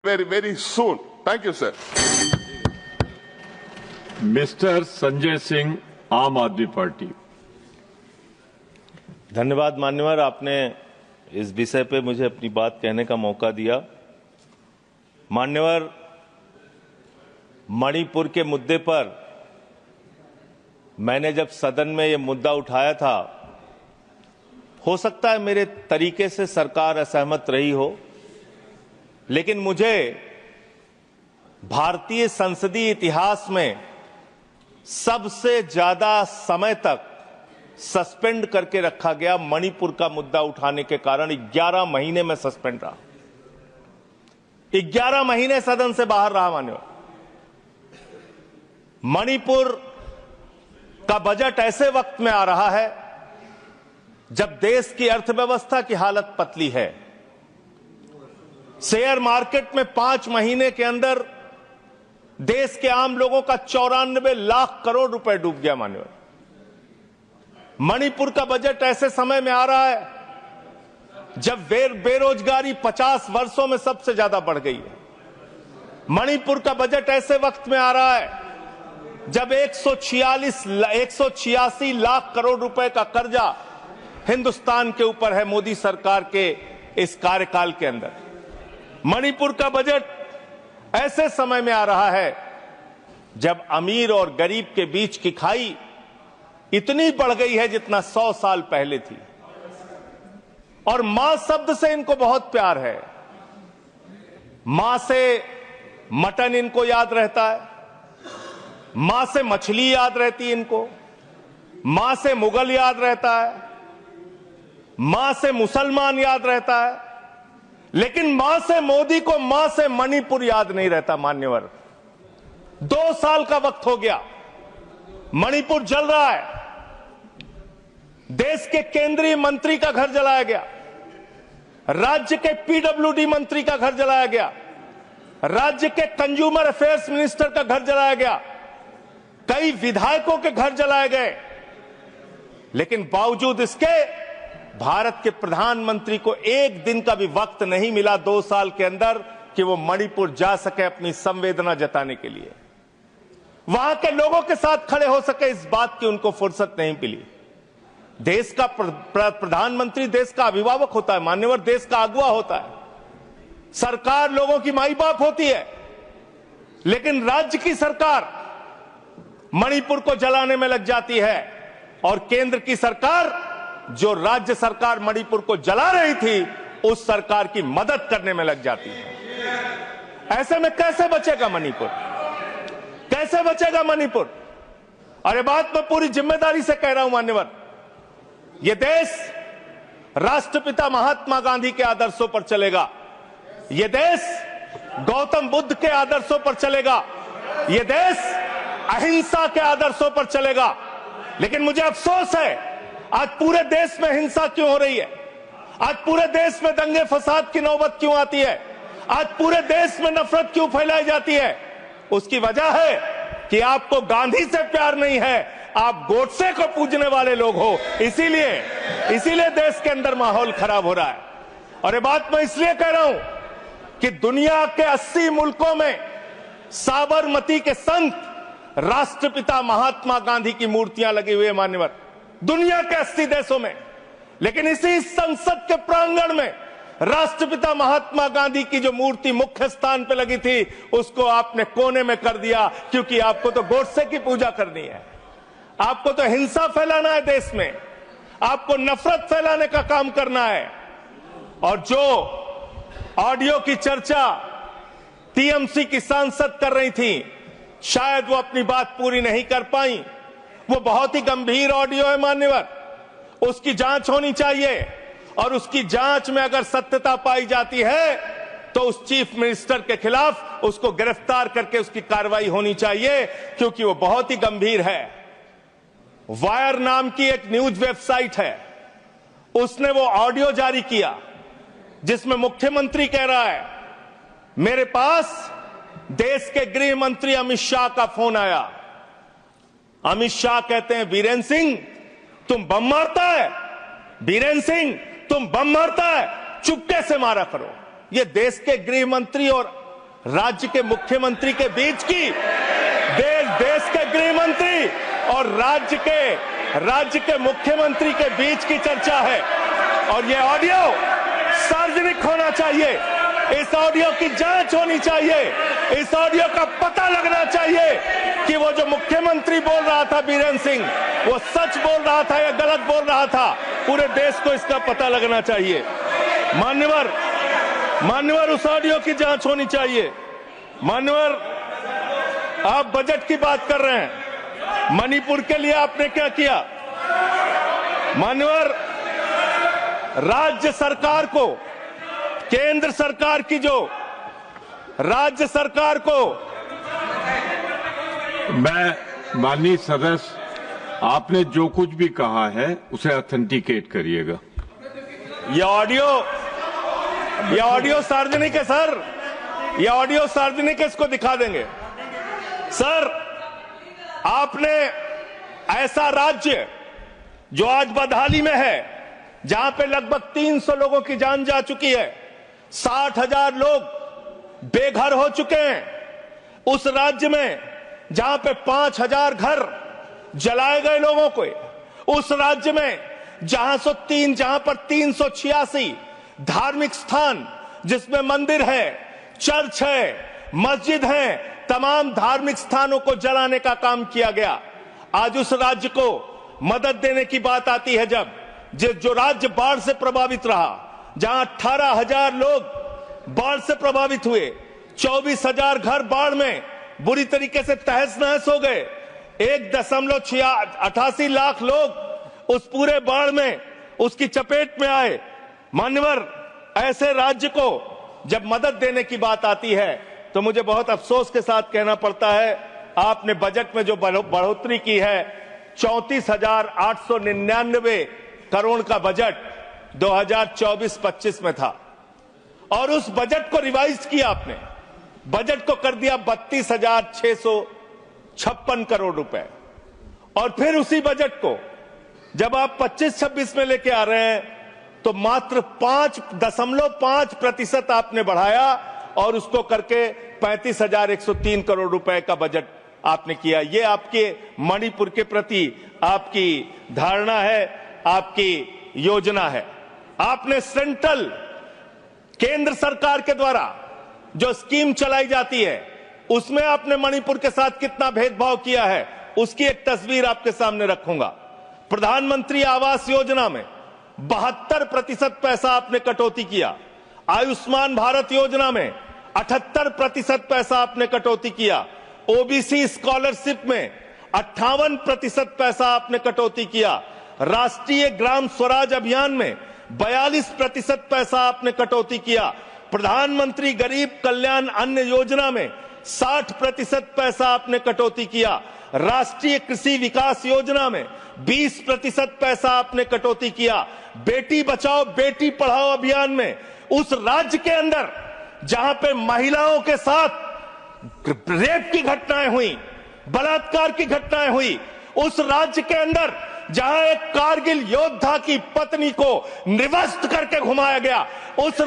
very soon. Thank you, sir. Mister Sanjay Singh, आम आदमी party. धन्यवाद मान्यवर, आपने इस विषय पे मुझे अपनी बात कहने का मौका दिया। मान्यवर, मणिपुर के मुद्दे पर मैंने जब सदन में ये मुद्दा उठाया था, हो सकता है मेरे तरीके से सरकार असहमत रही हो, लेकिन मुझे भारतीय संसदीय इतिहास में सबसे ज्यादा समय तक सस्पेंड करके रखा गया मणिपुर का मुद्दा उठाने के कारण 11 महीने में सस्पेंड रहा। 11 महीने सदन से बाहर रहा। मान्यवर, मणिपुर का बजट ऐसे वक्त में आ रहा है जब देश की अर्थव्यवस्था की हालत पतली है। शेयर मार्केट में 5 महीने के अंदर देश के आम लोगों का 94 लाख करोड़ रुपए डूब गया। मान्यवर, मणिपुर का बजट ऐसे समय में आ रहा है जब बेरोजगारी 50 वर्षों में सबसे ज्यादा बढ़ गई है। मणिपुर का बजट ऐसे वक्त में आ रहा है जब 186 लाख करोड़ रुपए का कर्जा हिंदुस्तान के ऊपर है मोदी सरकार के इस कार्यकाल के अंदर। मणिपुर का बजट ऐसे समय में आ रहा है जब अमीर और गरीब के बीच की खाई इतनी बढ़ गई है जितना 100 साल पहले थी। और मां शब्द से इनको बहुत प्यार है। मां से मटन इनको याद रहता है, मां से मछली याद रहती है इनको, मां से मुगल याद रहता है, मां से मुसलमान याद रहता है, लेकिन मां से मोदी को मां से मणिपुर याद नहीं रहता। मान्यवर, 2 साल का वक्त हो गया, मणिपुर जल रहा है। देश के केंद्रीय मंत्री का घर जलाया गया, राज्य के पीडब्ल्यूडी मंत्री का घर जलाया गया, राज्य के कंज्यूमर अफेयर्स मिनिस्टर का घर जलाया गया, कई विधायकों के घर जलाए गए, लेकिन बावजूद इसके भारत के प्रधानमंत्री को एक दिन का भी वक्त नहीं मिला 2 साल के अंदर कि वो मणिपुर जा सके अपनी संवेदना जताने के लिए, वहां के लोगों के साथ खड़े हो सके। इस बात की उनको फुर्सत नहीं मिली। देश का प्रधानमंत्री देश का अभिभावक होता है मान्यवर, देश का अगुवा होता है, सरकार लोगों की माई बाप होती है, लेकिन राज्य की सरकार मणिपुर को जलाने में लग जाती है और केंद्र की सरकार, जो राज्य सरकार मणिपुर को जला रही थी, उस सरकार की मदद करने में लग जाती है। ऐसे में कैसे बचेगा मणिपुर? कैसे बचेगा मणिपुर? अरे बात मैं पूरी जिम्मेदारी से कह रहा हूं मान्यवर, यह देश राष्ट्रपिता महात्मा गांधी के आदर्शों पर चलेगा, यह देश गौतम बुद्ध के आदर्शों पर चलेगा, यह देश अहिंसा के आदर्शों पर चलेगा। लेकिन मुझे अफसोस है, आज पूरे देश में हिंसा क्यों हो रही है? आज पूरे देश में दंगे फसाद की नौबत क्यों आती है? आज पूरे देश में नफरत क्यों फैलाई जाती है? उसकी वजह है कि आपको गांधी से प्यार नहीं है, आप गोडसे को पूजने वाले लोग हो। इसीलिए देश के अंदर माहौल खराब हो रहा है। और ये बात मैं इसलिए कह रहा हूं कि दुनिया के 80 मुल्कों में साबरमती के संत राष्ट्रपिता महात्मा गांधी की मूर्तियां लगी हुई है मान्यवर, दुनिया के 80 देशों में। लेकिन इसी संसद के प्रांगण में राष्ट्रपिता महात्मा गांधी की जो मूर्ति मुख्य स्थान पर लगी थी, उसको आपने कोने में कर दिया, क्योंकि आपको तो गोडसे की पूजा करनी है, आपको तो हिंसा फैलाना है देश में, आपको नफरत फैलाने का काम करना है। और जो ऑडियो की चर्चा टीएमसी की सांसद कर रही थी, शायद वो अपनी बात पूरी नहीं कर पाई। वो बहुत ही गंभीर ऑडियो है मान्यवर, उसकी जांच होनी चाहिए, और उसकी जांच में अगर सत्यता पाई जाती है तो उस चीफ मिनिस्टर के खिलाफ उसको गिरफ्तार करके उसकी कार्रवाई होनी चाहिए, क्योंकि वो बहुत ही गंभीर है। वायर नाम की एक न्यूज वेबसाइट है, उसने वो ऑडियो जारी किया जिसमें मुख्यमंत्री कह रहा है, मेरे पास देश के गृह मंत्री अमित शाह का फोन आया। अमित शाह कहते हैं, बीरेन सिंह तुम बम मारता है, बीरेन सिंह तुम बम मारता है, चुपके से मारा करो। ये देश के गृह मंत्री और राज्य के मुख्यमंत्री के बीच की, देश के गृह मंत्री और राज्य के मुख्यमंत्री के बीच की चर्चा है। और ये ऑडियो सार्वजनिक होना चाहिए, इस ऑडियो की जांच होनी चाहिए, इस ऑडियो का पता लगना चाहिए कि वो जो मुख्यमंत्री बोल रहा था बीरेंद्र सिंह, वो सच बोल रहा था या गलत बोल रहा था। पूरे देश को इसका पता लगना चाहिए। मान्यवर उस ऑडियो की जांच होनी चाहिए। मान्यवर, आप बजट की बात कर रहे हैं, मणिपुर के लिए आपने क्या किया? मान्यवर, राज्य सरकार को, केंद्र सरकार की जो राज्य सरकार को, मैं माननीय सदस्य, आपने जो कुछ भी कहा है उसे ऑथेंटिकेट करिएगा। ये ऑडियो सार्वजनिक है सर, ये ऑडियो सार्वजनिक है, इसको दिखा देंगे। सर, आपने ऐसा राज्य जो आज बदहाली में है, जहां पे लगभग 300 लोगों की जान जा चुकी है, 60,000 लोग बेघर हो चुके हैं, उस राज्य में जहां पे 5,000 घर जलाए गए लोगों को, उस राज्य में जहां पर 386 धार्मिक स्थान, जिसमें मंदिर है, चर्च है, मस्जिद है, तमाम धार्मिक स्थानों को जलाने का काम किया गया। आज उस राज्य को मदद देने की बात आती है, जब जो राज्य बाढ़ से प्रभावित रहा, जहां 18,000 लोग बाढ़ से प्रभावित हुए, 24,000 घर बाढ़ में बुरी तरीके से तहस नहस हो गए, 1.88 लाख लोग उस पूरे बाढ़ में उसकी चपेट में आए। मान्यवर, ऐसे राज्य को जब मदद देने की बात आती है तो मुझे बहुत अफसोस के साथ कहना पड़ता है, आपने बजट में जो बढ़ोतरी की है, 34,899 करोड़ का बजट 2024-25 में था, और उस बजट को रिवाइज किया आपने, बजट को कर दिया 32,656 करोड़ रुपए। और फिर उसी बजट को जब आप 25-26 में लेके आ रहे हैं तो मात्र 5.5% आपने बढ़ाया और उसको करके 35,103 करोड़ रुपए का बजट आपने किया। ये आपके मणिपुर के प्रति आपकी धारणा है, आपकी योजना है। आपने सेंट्रल केंद्र सरकार के द्वारा जो स्कीम चलाई जाती है, उसमें आपने मणिपुर के साथ कितना भेदभाव किया है, उसकी एक तस्वीर आपके सामने रखूंगा। प्रधानमंत्री आवास योजना में 72% पैसा आपने कटौती किया, आयुष्मान भारत योजना में 78% पैसा आपने कटौती किया, ओबीसी स्कॉलरशिप में 58% पैसा आपने कटौती किया, राष्ट्रीय ग्राम स्वराज अभियान में 42% पैसा आपने कटौती किया, प्रधानमंत्री गरीब कल्याण अन्न योजना में 60% पैसा आपने कटौती किया, राष्ट्रीय कृषि विकास योजना में 20% पैसा आपने कटौती किया, बेटी बचाओ बेटी पढ़ाओ अभियान में उस राज्य के अंदर जहां पे महिलाओं के साथ रेप की घटनाएं हुई, बलात्कार की घटनाएं हुई, उस राज्य के अंदर जहां एक कारगिल योद्धा की पत्नी को निवस्त करके घुमाया गया, उस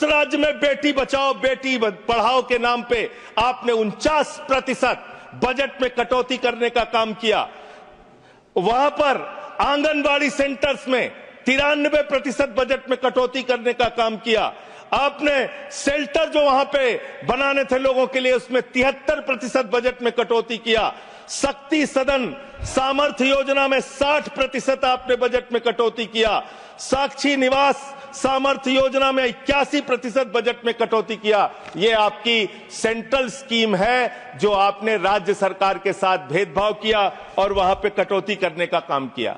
राज्य में बेटी बचाओ बेटी पढ़ाओ के नाम पे आपने 49% बजट में कटौती करने का काम किया। वहां पर आंगनबाड़ी सेंटर्स में 93% बजट में कटौती करने का काम किया। आपने शेल्टर जो वहां पे बनाने थे लोगों के लिए, उसमें 73% बजट में कटौती किया। शक्ति सदन सामर्थ्य योजना में 60% आपने बजट में कटौती किया। साक्षी निवास सामर्थ्य योजना में 81% बजट में कटौती किया। ये आपकी सेंट्रल स्कीम है जो आपने राज्य सरकार के साथ भेदभाव किया और वहां पे कटौती करने का काम किया।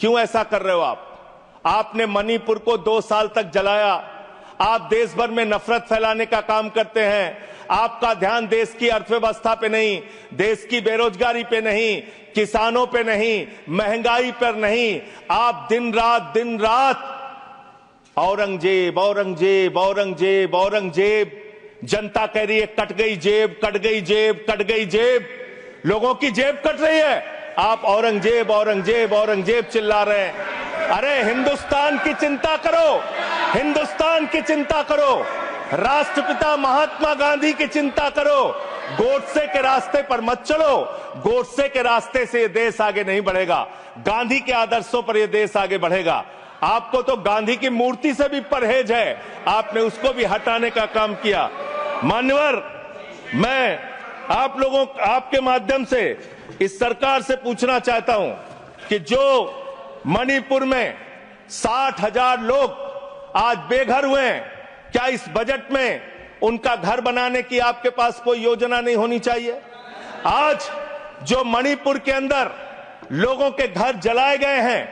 क्यों ऐसा कर रहे हो आप? आपने मणिपुर को 2 साल तक जलाया। आप देश भर में नफरत फैलाने का काम करते हैं। आपका ध्यान देश की अर्थव्यवस्था पे नहीं, देश की बेरोजगारी पे नहीं, किसानों पे नहीं, महंगाई पर नहीं। आप दिन रात औरंगजेब औरंगजेब औरंगजेब औरंगजेब, जनता कह रही है कट गई जेब कट गई जेब कट गई जेब, लोगों की जेब कट रही है, आप औरंगजेब औरंगजेब औरंगजेब चिल्ला रहे हैं। अरे हिंदुस्तान की चिंता करो, हिंदुस्तान की चिंता करो। राष्ट्रपिता महात्मा गांधी की चिंता करो, गोडसे के रास्ते पर मत चलो। गोडसे के रास्ते से ये देश आगे नहीं बढ़ेगा, गांधी के आदर्शों पर ये देश आगे बढ़ेगा। आपको तो गांधी की मूर्ति से भी परहेज है, आपने उसको भी हटाने का काम किया। मान्यवर, मैं आप लोगों, आपके माध्यम से इस सरकार से पूछना चाहता हूं कि जो मणिपुर में 60,000 लोग आज बेघर हुए हैं, क्या इस बजट में उनका घर बनाने की आपके पास कोई योजना नहीं होनी चाहिए? आज जो मणिपुर के अंदर लोगों के घर जलाए गए हैं,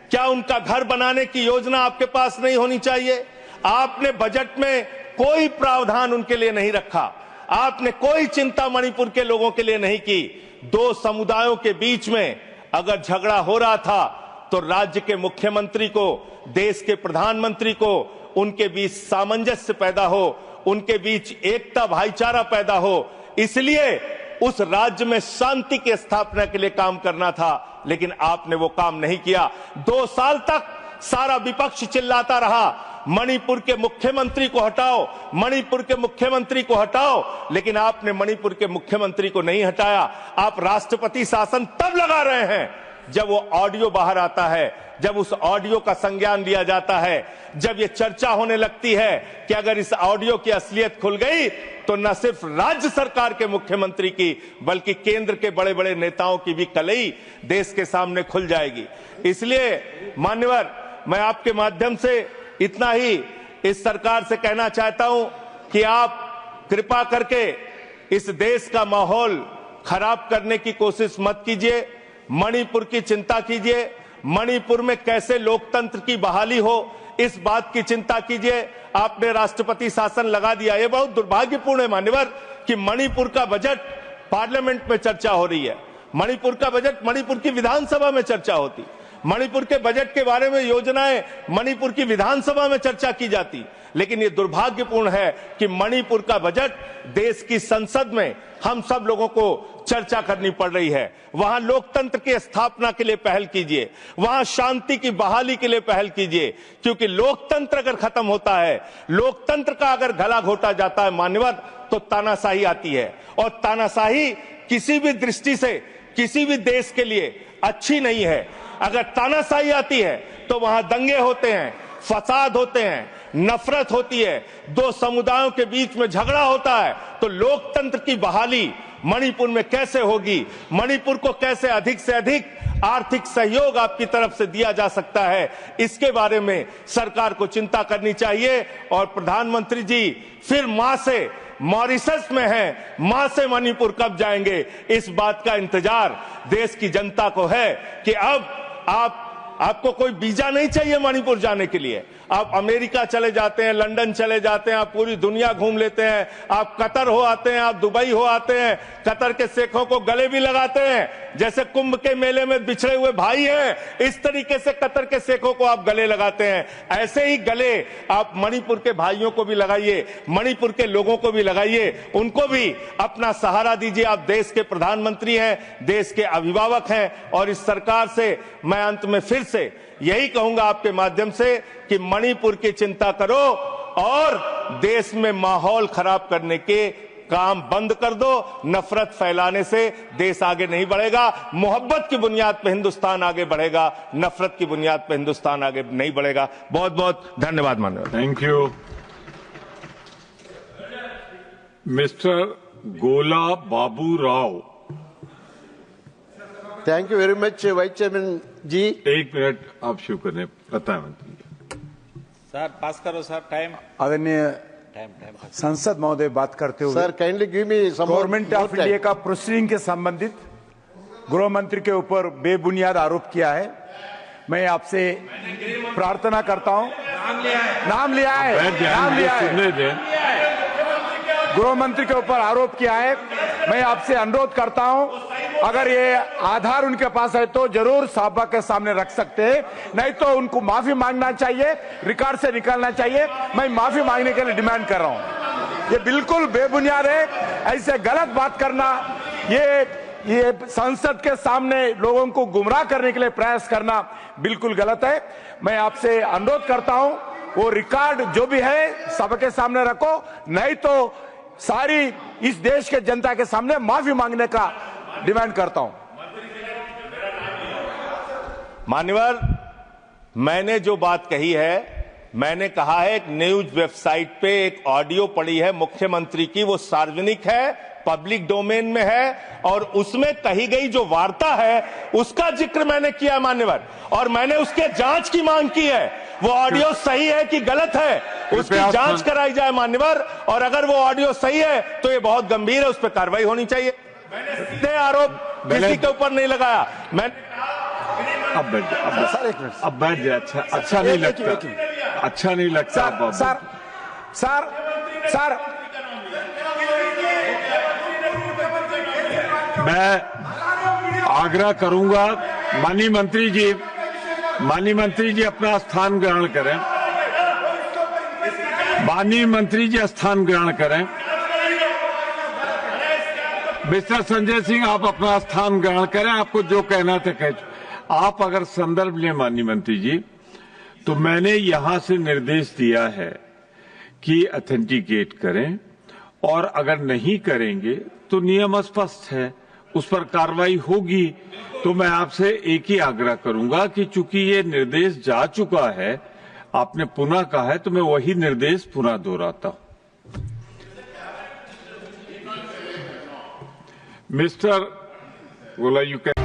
क्या उनका घर बनाने की योजना आपके पास नहीं होनी चाहिए? आपने बजट में कोई प्रावधान उनके लिए नहीं रखा, आपने कोई चिंता मणिपुर के लोगों के लिए नहीं की। दो समुदायों के बीच में अगर झगड़ा हो रहा था तो राज्य के मुख्यमंत्री को, देश के प्रधानमंत्री को उनके बीच सामंजस्य पैदा हो, उनके बीच एकता भाईचारा पैदा हो, इसलिए उस राज्य में शांति की स्थापना के लिए काम करना था, लेकिन आपने वो काम नहीं किया। 2 साल तक सारा विपक्ष चिल्लाता रहा, मणिपुर के मुख्यमंत्री को हटाओ, मणिपुर के मुख्यमंत्री को हटाओ, लेकिन आपने मणिपुर के मुख्यमंत्री को नहीं हटाया। आप राष्ट्रपति शासन तब लगा रहे हैं जब वो ऑडियो बाहर आता है, जब उस ऑडियो का संज्ञान लिया जाता है, जब ये चर्चा होने लगती है कि अगर इस ऑडियो की असलियत खुल गई तो न सिर्फ राज्य सरकार के मुख्यमंत्री की बल्कि केंद्र के बड़े बड़े नेताओं की भी कलई देश के सामने खुल जाएगी। इसलिए मान्यवर, मैं आपके माध्यम से इतना ही इस सरकार से कहना चाहता हूं कि आप कृपा करके इस देश का माहौल खराब करने की कोशिश मत कीजिए, मणिपुर की चिंता कीजिए, मणिपुर में कैसे लोकतंत्र की बहाली हो इस बात की चिंता कीजिए। आपने राष्ट्रपति शासन लगा दिया, यह बहुत दुर्भाग्यपूर्ण है मान्यवर कि मणिपुर का बजट पार्लियामेंट में चर्चा हो रही है, मणिपुर का बजट मणिपुर की विधानसभा में चर्चा होती, मणिपुर के बजट के बारे में योजनाएं मणिपुर की विधानसभा में चर्चा की जाती, लेकिन यह दुर्भाग्यपूर्ण है कि मणिपुर का बजट देश की संसद में हम सब लोगों को चर्चा करनी पड़ रही है। वहां लोकतंत्र की स्थापना के लिए पहल कीजिए, वहां शांति की बहाली के लिए पहल कीजिए, क्योंकि लोकतंत्र अगर खत्म होता है, लोकतंत्र का अगर गला घोटा जाता है मान्यवर, तो तानाशाही आती है, और तानाशाही किसी भी दृष्टि से किसी भी देश के लिए अच्छी नहीं है। अगर तानाशाही आती है तो वहां दंगे होते हैं, फसाद होते हैं, नफरत होती है, दो समुदायों के बीच में झगड़ा होता है, तो लोकतंत्र की बहाली मणिपुर में कैसे होगी? मणिपुर को कैसे अधिक से अधिक आर्थिक सहयोग आपकी तरफ से दिया जा सकता है, इसके बारे में सरकार को चिंता करनी चाहिए। और प्रधानमंत्री जी फिर मां से मॉरिशस में है, मां से मणिपुर कब जाएंगे, इस बात का इंतजार देश की जनता को है कि अब आपको कोई वीजा नहीं चाहिए मणिपुर जाने के लिए। आप अमेरिका चले जाते हैं, लंदन चले जाते हैं, आप पूरी दुनिया घूम लेते हैं, आप कतर हो आते हैं, आप दुबई हो आते हैं, कतर के शेखों को गले भी लगाते हैं, जैसे कुंभ के मेले में बिछड़े हुए भाई हैं, इस तरीके से कतर के शेखों को आप गले लगाते हैं। ऐसे ही गले आप मणिपुर के भाइयों को भी लगाइए, मणिपुर के लोगों को भी लगाइए, उनको भी अपना सहारा दीजिए। आप देश के प्रधानमंत्री हैं, देश के अभिभावक हैं, और इस सरकार से मैं अंत में फिर से यही कहूंगा आपके माध्यम से कि मणिपुर की चिंता करो और देश में माहौल खराब करने के काम बंद कर दो। नफरत फैलाने से देश आगे नहीं बढ़ेगा। मोहब्बत की बुनियाद पर हिंदुस्तान आगे बढ़ेगा, नफरत की बुनियाद पर हिंदुस्तान आगे नहीं बढ़ेगा। बहुत बहुत धन्यवाद माननीय। Thank you. Mister Gola Babu Rao. Thank you very much vice chairman ji. 1 minute आप शुरू करें प्रधानमंत्री। सर पास करो सर, टाइम आदरणीय संसद महोदय बात करते हुए sir kindly give me some government of India का प्रोसीडिंग के संबंधित गृह मंत्री के ऊपर बेबुनियाद आरोप किया है। मैं आपसे प्रार्थना करता हूं, नाम लिया है, गृह मंत्री के ऊपर आरोप किया है। मैं आपसे अनुरोध करता हूं, अगर ये आधार उनके पास है तो जरूर सभा के सामने रख सकते हैं, नहीं तो उनको माफी मांगना चाहिए, रिकॉर्ड से निकालना चाहिए। मैं माफी मांगने के लिए डिमांड कर रहा हूं। ये बिल्कुल बेबुनियाद है, ऐसे गलत बात करना, ये संसद के सामने लोगों को गुमराह करने के लिए प्रयास करना बिल्कुल गलत है। मैं आपसे अनुरोध करता हूं, वो रिकॉर्ड जो भी है सबके सामने रखो, नहीं तो सारी इस देश के जनता के सामने माफी मांगने का डिमांड करता हूं। मान्यवर, मैंने जो बात कही है, मैंने कहा है एक न्यूज वेबसाइट पे एक ऑडियो पड़ी है मुख्यमंत्री की, वो सार्वजनिक है, पब्लिक डोमेन में है, और उसमें कही गई जो वार्ता है उसका जिक्र मैंने किया मान्यवर, और मैंने उसके जांच की मांग की है। वो ऑडियो सही है कि गलत है उसकी जांच कराई जाए मान्यवर, और अगर वो ऑडियो सही है तो ये बहुत गंभीर है, उस पर कार्रवाई होनी चाहिए। मैंने सीधे आरोप किसी के ऊपर नहीं लगाया। अब बैठ जाए। अच्छा नहीं लगता, अच्छा नहीं लगता। सर मैं आग्रह करूंगा, माननीय मंत्री जी अपना स्थान ग्रहण करें। माननीय मंत्री जी स्थान ग्रहण करें। मिस्टर संजय सिंह, आप अपना स्थान ग्रहण करें। आपको जो कहना था कह। आप अगर संदर्भ लें माननीय मंत्री जी, तो मैंने यहां से निर्देश दिया है कि ऑथेंटिकेट करें, और अगर नहीं करेंगे तो नियम स्पष्ट है, उस पर कार्रवाई होगी। तो मैं आपसे एक ही आग्रह करूंगा कि चूंकि ये निर्देश जा चुका है, आपने पुनः कहा है, तो मैं वही निर्देश पुनः दोहराता हूं। मिस्टर बोला, यू कैन